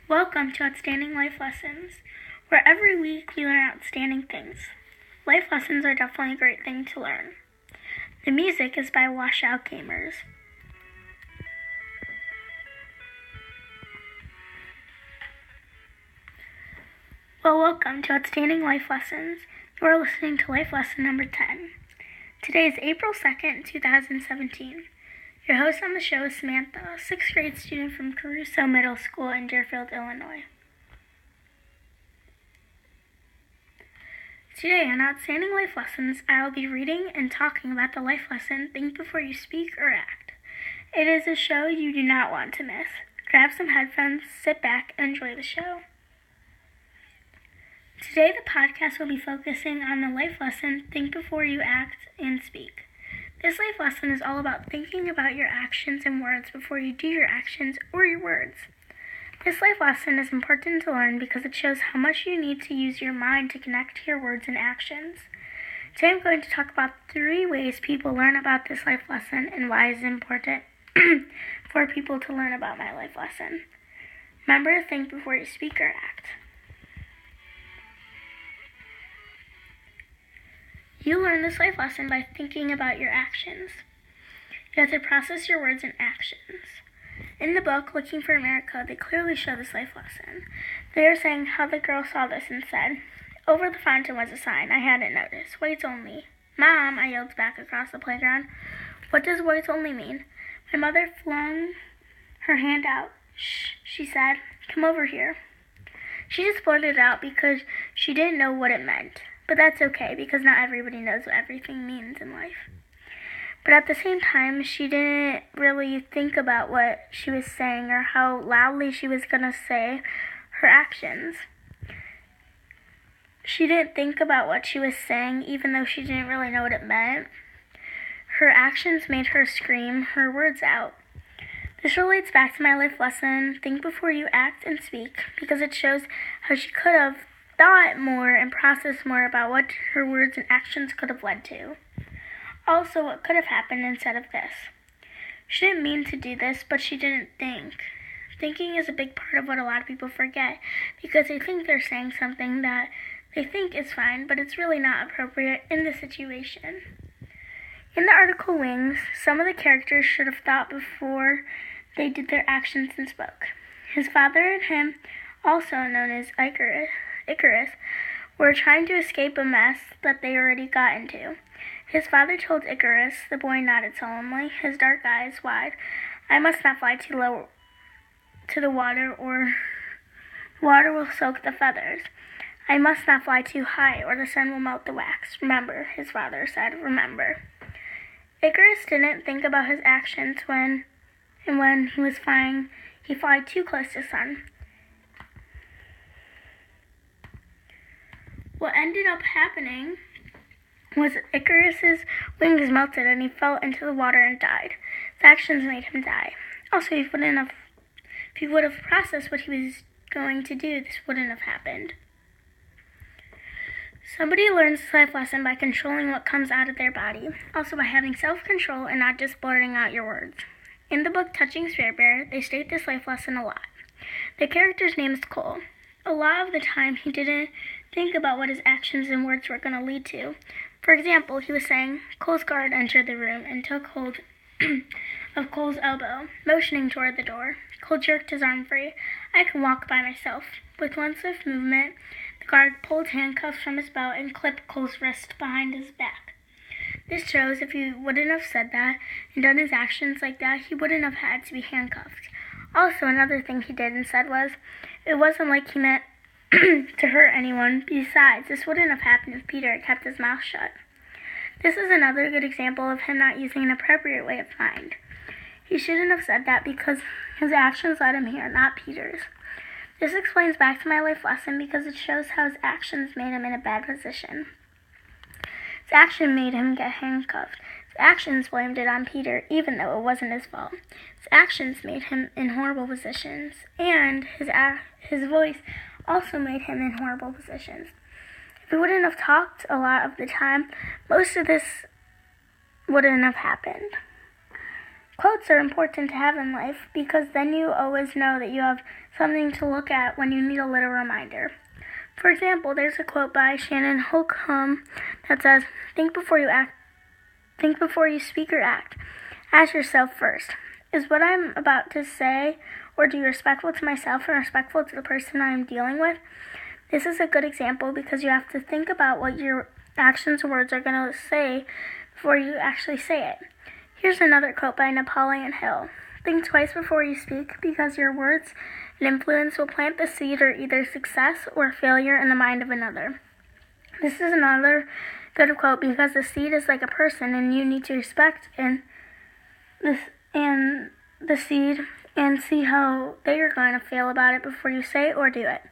Welcome to Outstanding Life Lessons, where every week we learn outstanding things. Life lessons are definitely a great thing to learn. The music is by Washout Gamers. Well, welcome to Outstanding Life Lessons. You are listening to Life Lesson number 10. Today is April 2nd, 2017. Your host on the show is Samantha, a 6th grade student from Caruso Middle School in Deerfield, Illinois. Today on Outstanding Life Lessons, I will be reading and talking about the life lesson, Think Before You Speak or Act. It is a show you do not want to miss. Grab some headphones, sit back, and enjoy the show. Today the podcast will be focusing on the life lesson, Think Before You Act and Speak. This life lesson is all about thinking about your actions and words before you do your actions or your words. This life lesson is important to learn because it shows how much you need to use your mind to connect your words and actions. Today I'm going to talk about 3 ways people learn about this life lesson and why it is important for people to learn about my life lesson. Remember to think before you speak or act. You learn this life lesson by thinking about your actions. You have to process your words and actions. In the book, Looking for America, they clearly show this life lesson. They are saying how the girl saw this and said, "Over the fountain was a sign. I hadn't noticed. Whites only." "Mom," I yelled back across the playground. "What does whites only mean?" My mother flung her hand out. "Shh," she said. "Come over here." She just blurted it out because she didn't know what it meant. But that's okay, because not everybody knows what everything means in life. But at the same time, she didn't really think about what she was saying or how loudly she was going to say her actions. She didn't think about what she was saying, even though she didn't really know what it meant. Her actions made her scream her words out. This relates back to my life lesson, Think Before You Act and Speak, because it shows how she could have thought more and processed more about what her words and actions could have led to. Also, what could have happened instead of this. She didn't mean to do this, but she didn't think. Thinking is a big part of what a lot of people forget, because they think they're saying something that they think is fine, but it's really not appropriate in the situation. In the article Wings, some of the characters should have thought before they did their actions and spoke. His father and him, also known as Icarus, were trying to escape a mess that they already got into. His father told Icarus, the boy nodded solemnly, his dark eyes wide, "I must not fly too low to the water, or the water will soak the feathers. I must not fly too high, or the sun will melt the wax. Remember," his father said, "remember." Icarus didn't think about his actions when he was flying, he flew too close to the sun. What ended up happening was Icarus's wings melted and he fell into the water and died. His actions made him die. Also, if he would have processed what he was going to do, this wouldn't have happened. Somebody learns this life lesson by controlling what comes out of their body, also by having self-control and not just blurting out your words. In the book Touching Spirit Bear, they state this life lesson a lot. The character's name is Cole. A lot of the time, he didn't think about what his actions and words were going to lead to. For example, he was saying, Cole's guard entered the room and took hold of Cole's elbow, motioning toward the door. Cole jerked his arm free. "I can walk by myself." With one swift movement, the guard pulled handcuffs from his belt and clipped Cole's wrist behind his back. This shows if he wouldn't have said that and done his actions like that, he wouldn't have had to be handcuffed. Also, another thing he did and said was, it wasn't like he meant to hurt anyone. Besides, this wouldn't have happened if Peter had kept his mouth shut. This is another good example of him not using an appropriate way of mind. He shouldn't have said that because his actions led him here, not Peter's. This explains back to my life lesson because it shows how his actions made him in a bad position. His action made him get handcuffed. His actions blamed it on Peter, even though it wasn't his fault. His actions made him in horrible positions, and his voice also made him in horrible positions. If he wouldn't have talked a lot of the time, most of this wouldn't have happened. Quotes are important to have in life because then you always know that you have something to look at when you need a little reminder. For example, there's a quote by Shannon Holcomb that says, think before you speak or act. Ask yourself first, is what I'm about to say or do respectful to myself and respectful to the person I am dealing with? This is a good example because you have to think about what your actions and words are going to say before you actually say it. Here's another quote by Napoleon Hill. Think twice before you speak because your words and influence will plant the seed of either success or failure in the mind of another. This is another good quote because the seed is like a person and you need to respect the seed and see how they are going to feel about it before you say or do it.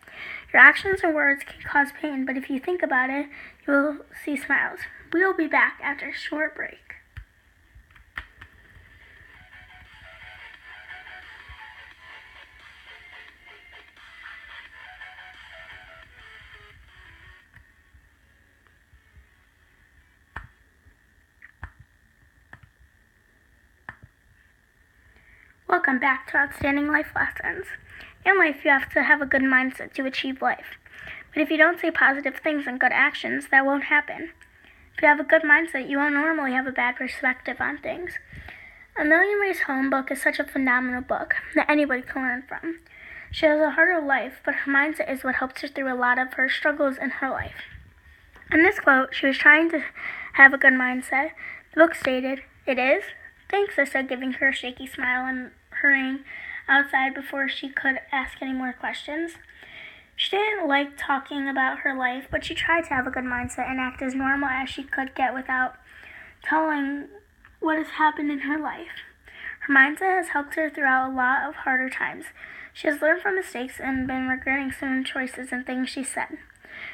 Your actions and words can cause pain, but if you think about it, you will see smiles. We will be back after a short break. Welcome back to Outstanding Life Lessons. In life, you have to have a good mindset to achieve life. But if you don't say positive things and good actions, that won't happen. If you have a good mindset, you won't normally have a bad perspective on things. A Million Ways Home book is such a phenomenal book that anybody can learn from. She has a harder life, but her mindset is what helps her through a lot of her struggles in her life. In this quote, she was trying to have a good mindset. The book stated, "It is?" "Thanks," I said, giving her a shaky smile and hurrying outside before she could ask any more questions. She didn't like talking about her life, but she tried to have a good mindset and act as normal as she could get without telling what has happened in her life. Her mindset has helped her throughout a lot of harder times. She has learned from mistakes and been regretting some choices and things she said.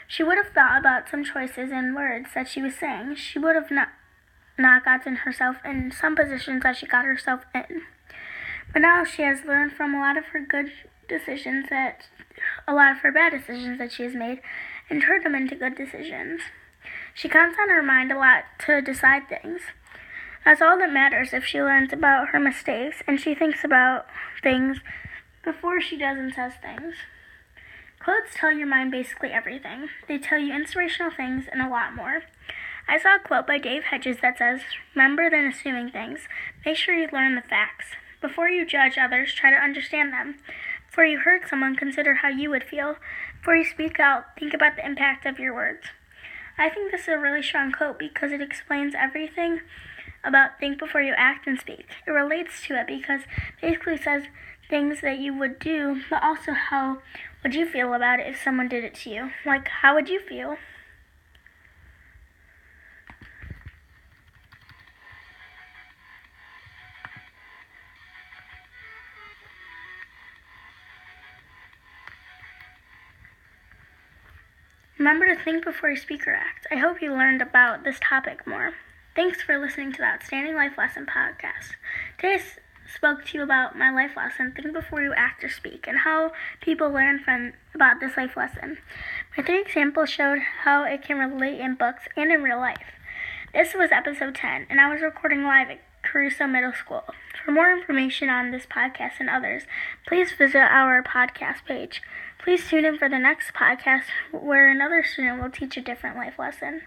She would have thought about some choices and words that she was saying. She would have not gotten herself in some positions that she got herself in. But now she has learned from a lot of her bad decisions that she has made and turned them into good decisions. She counts on her mind a lot to decide things. That's all that matters if she learns about her mistakes and she thinks about things before she does and says things. Quotes tell your mind basically everything. They tell you inspirational things and a lot more. I saw a quote by Dave Hedges that says, "Remember than assuming things. Make sure you learn the facts. Before you judge others, try to understand them. Before you hurt someone, consider how you would feel. Before you speak out, think about the impact of your words." I think this is a really strong quote because it explains everything about think before you act and speak. It relates to it because it basically says things that you would do, but also how would you feel about it if someone did it to you? Like, how would you feel? Remember to think before you speak or act. I hope you learned about this topic more. Thanks for listening to the Outstanding Life Lesson podcast. Today I spoke to you about my life lesson, think before you act or speak, and how people learn about this life lesson. My 3 examples showed how it can relate in books and in real life. This was episode 10, and I was recording live at Caruso Middle School. For more information on this podcast and others, please visit our podcast page. Please tune in for the next podcast where another student will teach a different life lesson.